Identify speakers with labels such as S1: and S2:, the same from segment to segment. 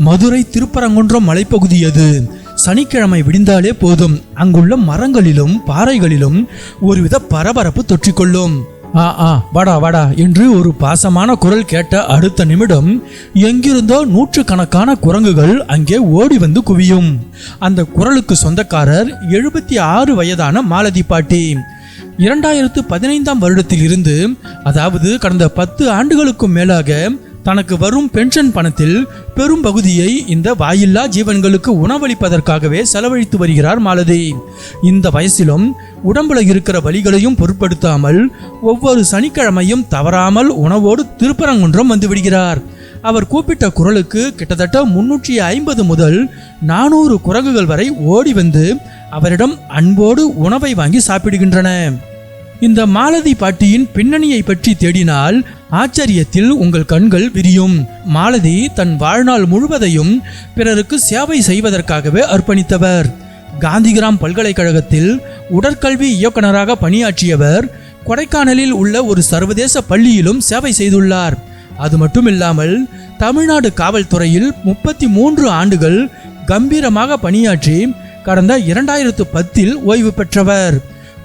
S1: மதுரை திருப்பரங்குன்றம் மலைப்பகுதி அது. சனிக்கிழமை விடிந்தாலே போதும், அங்குள்ள மரங்களிலும் பாறைகளிலும் ஒருவித பரபரப்பு தொற்றிக்கொள்ளும். வாடா வாடா என்று ஒரு பாசமான குரல் கேட்ட அடுத்த நிமிடம் எங்கிருந்தோ நூற்றுக்கணக்கான குரங்குகள் அங்கே ஓடி வந்து குவியும். அந்த குரலுக்கு சொந்தக்காரர் 76 வயதான மாலதி பாட்டி. 2015ஆம் வருடத்தில் இருந்து, அதாவது கடந்த 10 ஆண்டுகளுக்கும் மேலாக தனக்கு வரும் பென்ஷன் பணத்தில் பெரும் பகுதியை இந்த வாயில்லா ஜீவன்களுக்கு உணவளிப்பதற்காகவே செலவழித்து வருகிறார் மாலதி. இந்த வயசிலும் உடம்புல இருக்கிற வலிகளையும் பொருட்படுத்தாமல் ஒவ்வொரு சனிக்கிழமையும் தவறாமல் உணவோடு திருப்பரங்குன்றம் வந்து விடுகிறார். அவர் கூப்பிட்ட குரலுக்கு கிட்டத்தட்ட 350 முதல் 400 குரங்குகள் வரை ஓடி வந்து அவரிடம் அன்போடு உணவை வாங்கி சாப்பிடுகின்றன. இந்த மாலதி பாட்டியின் பின்னணியை பற்றி தேடினால் ஆச்சரியத்தில் உங்கள் கண்கள் விரியும். மாலதி தன் வாழ்நாள் முழுவதையும் பிறருக்கு சேவை செய்வதற்காகவே அர்ப்பணித்தவர். காந்திகிராம் பல்கலைக்கழகத்தில் உடற்கல்வி இயக்குநராக பணியாற்றியவர். கொடைக்கானலில் உள்ள ஒரு சர்வதேச பள்ளியிலும் சேவை செய்துள்ளார். அது மட்டுமில்லாமல் தமிழ்நாடு காவல்துறையில் 33 ஆண்டுகள் கம்பீரமாக பணியாற்றி கடந்த 2010இல் ஓய்வு பெற்றவர்.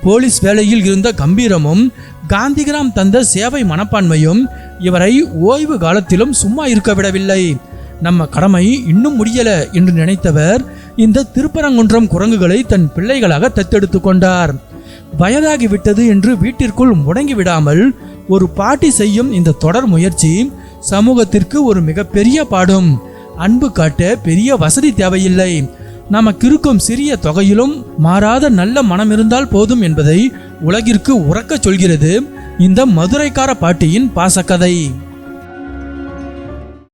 S1: போலீஸ் வேலையில் இருந்த கம்பீரமும் காந்திகிராம் தந்த சேவை மனப்பான்மையும் இவரை ஓய்வு காலத்திலும் சும்மா இருக்க விடவில்லை. நம்ம கடமை இன்னும் முடியல என்று நினைத்தவர் இந்த திருப்பரங்குன்றம் குரங்குகளை தன் பிள்ளைகளாக தத்தெடுத்து கொண்டார். வயதாகிவிட்டது என்று வீட்டிற்குள் முடங்கி விடாமல் ஒரு பாட்டி செய்யும் இந்த தொடர் முயற்சி சமூகத்திற்கு ஒரு மிகப்பெரிய பாடம். அன்பு காட்ட பெரிய வசதி தேவையில்லை, நமக்கு இருக்கும் சிறிய தொகையிலும் மாறாத நல்ல மனம் இருந்தால் போதும் என்பதை உலகிற்கு உறக்க சொல்கிறது இந்த மதுரைக்கார பாட்டியின் பாசக்கதை.